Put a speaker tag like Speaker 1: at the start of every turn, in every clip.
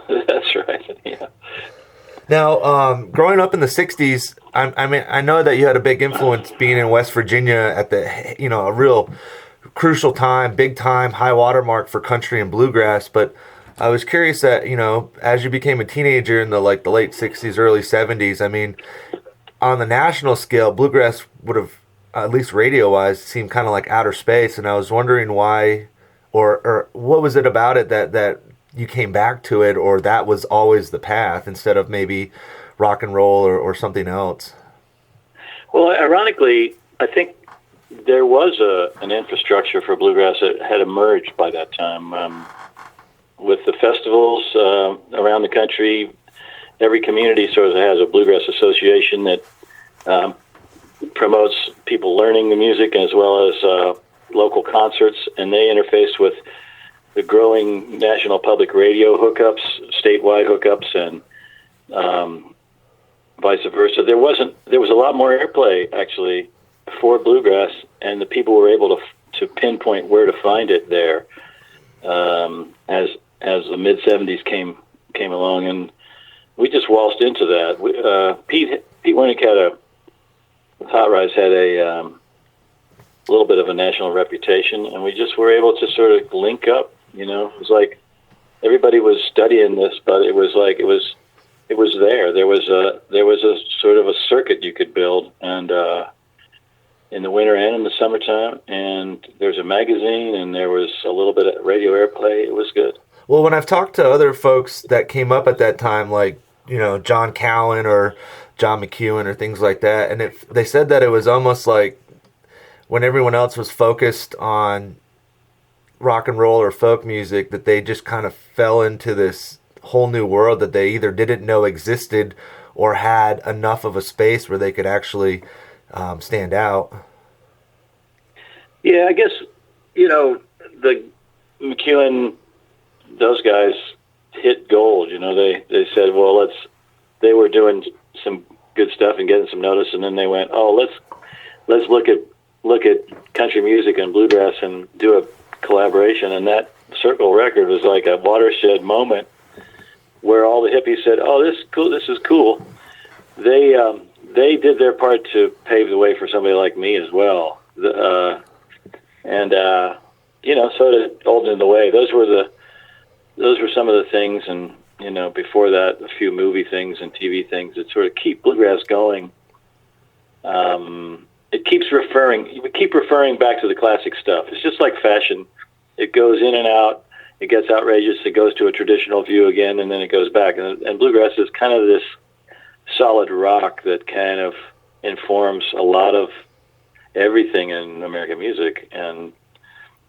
Speaker 1: That's right. Yeah.
Speaker 2: Now, growing up in the '60s, I mean, I know that you had a big influence being in West Virginia at the, a real crucial time, big time, high watermark for country and bluegrass. But I was curious that, as you became a teenager in the late '60s, early '70s, I mean, on the national scale, bluegrass would have, at least radio wise, seemed kind of like outer space. And I was wondering why, or what was it about it that you came back to it, or that was always the path instead of maybe rock and roll or something else.
Speaker 1: Well, ironically, I think there was an infrastructure for bluegrass that had emerged by that time. With the festivals around the country, every community sort of has a bluegrass association that um, promotes people learning the music as well as local concerts, and they interface with the growing national public radio hookups, statewide hookups, and vice versa. There was a lot more airplay actually for bluegrass, and the people were able to pinpoint where to find it there as the mid '70s came along, and we just waltzed into that. Pete Wernick Hot Rides had a little bit of a national reputation, and we just were able to sort of link up. It was like everybody was studying this, but it was like it was there. There was a sort of a circuit you could build, and in the winter and in the summertime, and there was a magazine, and there was a little bit of radio airplay. It was good.
Speaker 2: Well, when I've talked to other folks that came up at that time, like, John Cowan or John McEwen or things like that, and they said that it was almost like when everyone else was focused on rock and roll or folk music, that they just kind of fell into this whole new world that they either didn't know existed or had enough of a space where they could actually stand out.
Speaker 1: Yeah, I guess the McEwen, those guys hit gold. They said, well, they were doing some good stuff and getting some notice, and then they went, oh, let's look at country music and bluegrass and do a collaboration. And that Circle record was like a watershed moment where all the hippies said, oh, this is cool. This is cool. They did their part to pave the way for somebody like me as well. So did Old in the Way. Those were some of the things, and before that, a few movie things and TV things that sort of keep bluegrass going. We keep referring back to the classic stuff. It's just like fashion. It goes in and out. It gets outrageous. It goes to a traditional view again, and then it goes back. And bluegrass is kind of this solid rock that kind of informs a lot of everything in American music. And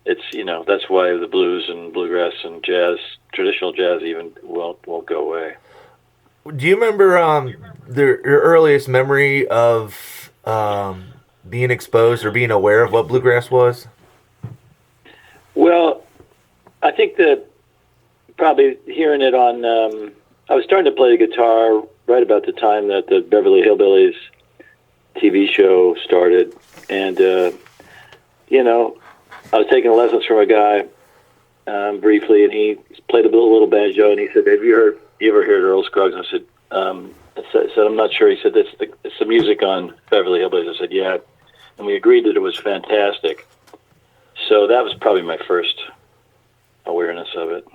Speaker 1: it's, that's why the blues and bluegrass and jazz, traditional jazz even, won't go away.
Speaker 2: Do you remember your earliest memory of being exposed or being aware of what bluegrass was?
Speaker 1: Well, I think that probably hearing it on, I was starting to play the guitar right about the time that the Beverly Hillbillies TV show started. And, I was taking lessons from a guy briefly, and he played a little banjo, and he said, have you ever heard Earl Scruggs? And I said, I'm not sure. He said, it's the music on Beverly Hillbillies. I said, yeah. And we agreed that it was fantastic. So that was probably my first awareness of it.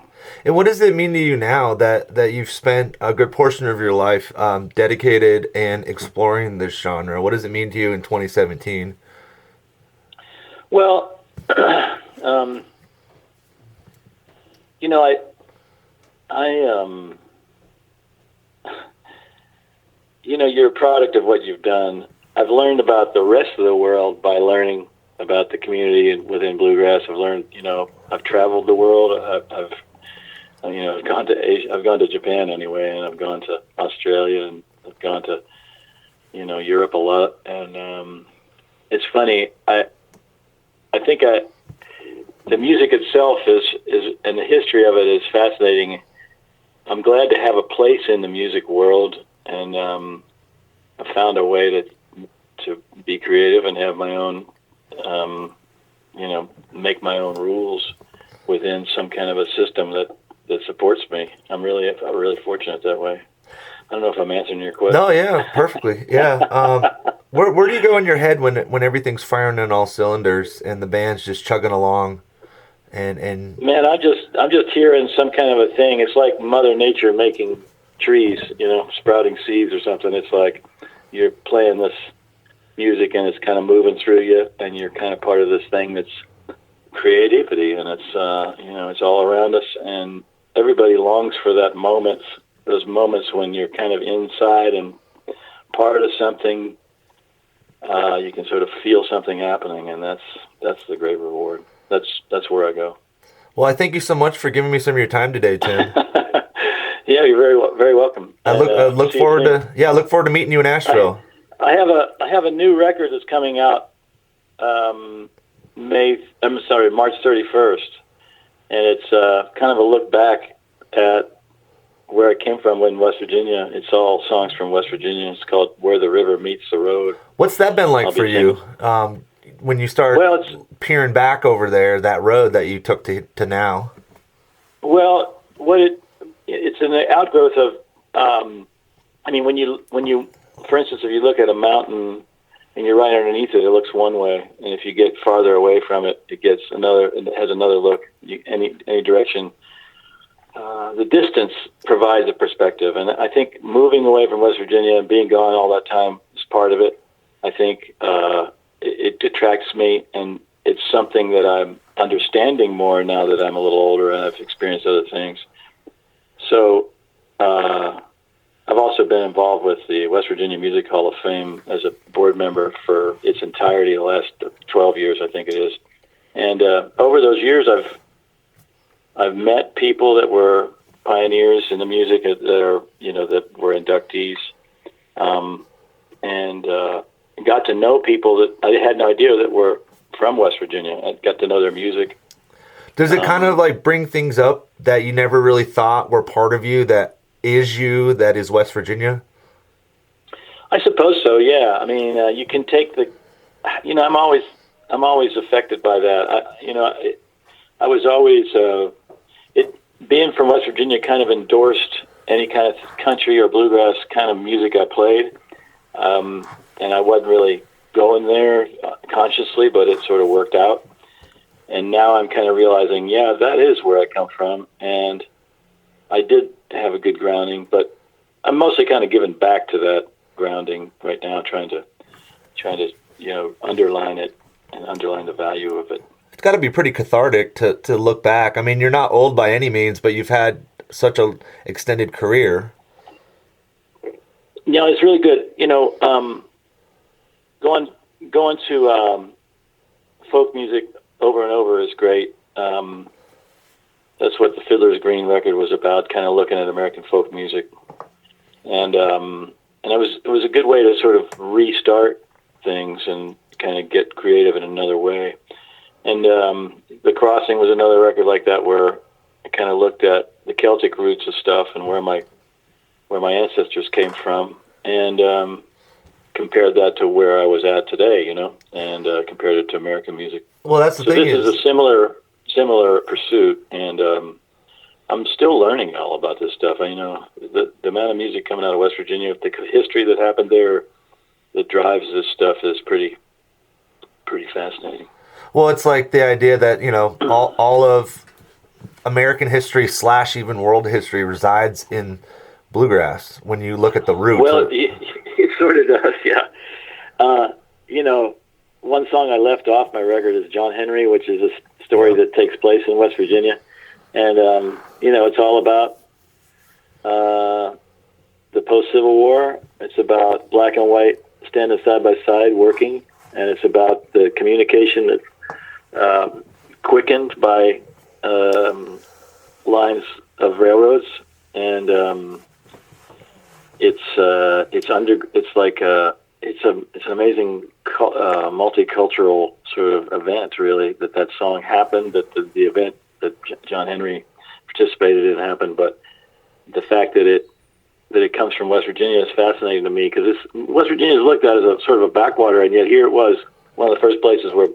Speaker 2: And what does it mean to you now that you've spent a good portion of your life dedicated and exploring this genre? What does it mean to you in 2017?
Speaker 1: Well, you're a product of what you've done. I've learned about the rest of the world by learning about the community within bluegrass. I've learned, I've traveled the world. I've gone to Asia. I've gone to Japan anyway, and I've gone to Australia, and I've gone to, Europe a lot. And it's funny. I think the music itself is, and the history of it is fascinating. I'm glad to have a place in the music world, and I found a way to be creative and have my own, make my own rules within some kind of a system that that supports me. I'm really fortunate that way. I don't know if I'm answering your question.
Speaker 2: No, yeah, perfectly. Yeah. Where do you go in your head when everything's firing on all cylinders and the band's just chugging along? And
Speaker 1: Man, I'm just hearing some kind of a thing. It's like Mother Nature making trees, sprouting seeds or something. It's like you're playing this music and it's kind of moving through you, and you're kind of part of this thing that's creativity, and it's it's all around us, and everybody longs for that those moments when you're kind of inside and part of something. You can sort of feel something happening, and that's the great reward. That's where I go.
Speaker 2: Well, I thank you so much for giving me some of your time today, Tim.
Speaker 1: Yeah, you're very welcome.
Speaker 2: I look forward to meeting you in Asheville.
Speaker 1: I have a new record that's coming out March 31st, and it's kind of a look back at where I came from in West Virginia. It's all songs from West Virginia. It's called Where the River Meets the Road.
Speaker 2: What's that been like for you when you start peering back over there, that road that you took to now?
Speaker 1: Well, it's an outgrowth of, when you, for instance, if you look at a mountain and you're right underneath it, it looks one way, and if you get farther away from it, it has another look. Any direction. The distance provides a perspective, and I think moving away from West Virginia and being gone all that time is part of it. I think it attracts me, and it's something that I'm understanding more now that I'm a little older and I've experienced other things. So I've also been involved with the West Virginia Music Hall of Fame as a board member for its entirety, the last 12 years, I think it is. And over those years, I've met people that were pioneers in the music that were inductees, and got to know people that I had no idea that were from West Virginia. I got to know their music.
Speaker 2: Does it kind of like bring things up that you never really thought were part of you, that is West Virginia?
Speaker 1: I suppose so. Yeah. I mean, you can take I'm always affected by that. I was always being from West Virginia kind of endorsed any kind of country or bluegrass kind of music I played, and I wasn't really going there consciously, but it sort of worked out. And now I'm kind of realizing, that is where I come from, and I did have a good grounding, but I'm mostly kind of giving back to that grounding right now, trying to underline it and underline the value of it.
Speaker 2: It's got to be pretty cathartic to look back. I mean, you're not old by any means, but you've had such an extended career.
Speaker 1: Yeah, it's really good. Going to folk music over and over is great. That's what the Fiddler's Green record was about, kind of looking at American folk music. And it was a good way to sort of restart things and kind of get creative in another way. And The Crossing was another record like that, where I kind of looked at the Celtic roots of stuff and where my ancestors came from, and compared that to where I was at today, and compared it to American music.
Speaker 2: Well, that's the thing.
Speaker 1: This is a similar pursuit, and I'm still learning all about this stuff. The amount of music coming out of West Virginia, the history that happened there, that drives this stuff is pretty fascinating.
Speaker 2: Well, it's like the idea that, all of American history / even world history resides in bluegrass when you look at the roots.
Speaker 1: Well, it sort of does, yeah. One song I left off my record is John Henry, which is a story that takes place in West Virginia. And, it's all about the post-Civil War. It's about black and white standing side by side working, and it's about the communication that's quickened by lines of railroads, and it's an amazing multicultural sort of event, really, that song happened, that the event that John Henry participated in happened, but the fact that it comes from West Virginia is fascinating to me, because West Virginia is looked at as a sort of a backwater, and yet here it was one of the first places where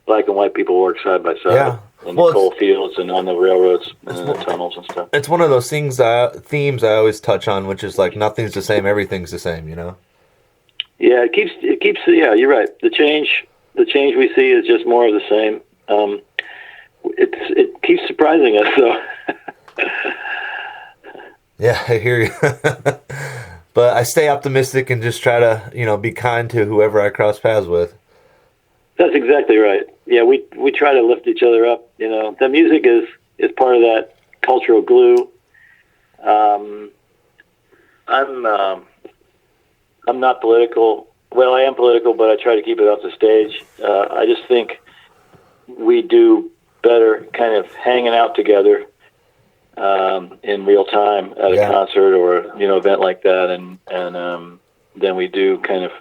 Speaker 1: black and white people work side by side.
Speaker 2: Yeah.
Speaker 1: in the coal fields and on the railroads and in the tunnels and stuff.
Speaker 2: It's one of those things, themes I always touch on, which is like nothing's the same, everything's the same, you know?
Speaker 1: Yeah, it keeps. Yeah, you're right. The change we see is just more of the same. It keeps surprising us, though.
Speaker 2: Yeah, I hear you. But I stay optimistic and just try to, be kind to whoever I cross paths with.
Speaker 1: That's exactly right. Yeah, we try to lift each other up. The music is part of that cultural glue. I'm not political. Well, I am political, but I try to keep it off the stage. I just think we do better kind of hanging out together in real time at a concert or event like that, and then we do kind of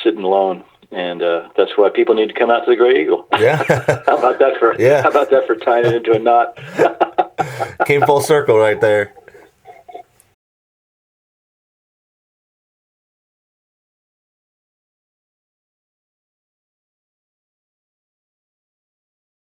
Speaker 1: sitting alone. And that's why people need to come out to the Great Eagle.
Speaker 2: Yeah.
Speaker 1: How about that for tying it into a knot?
Speaker 2: Came full circle right there.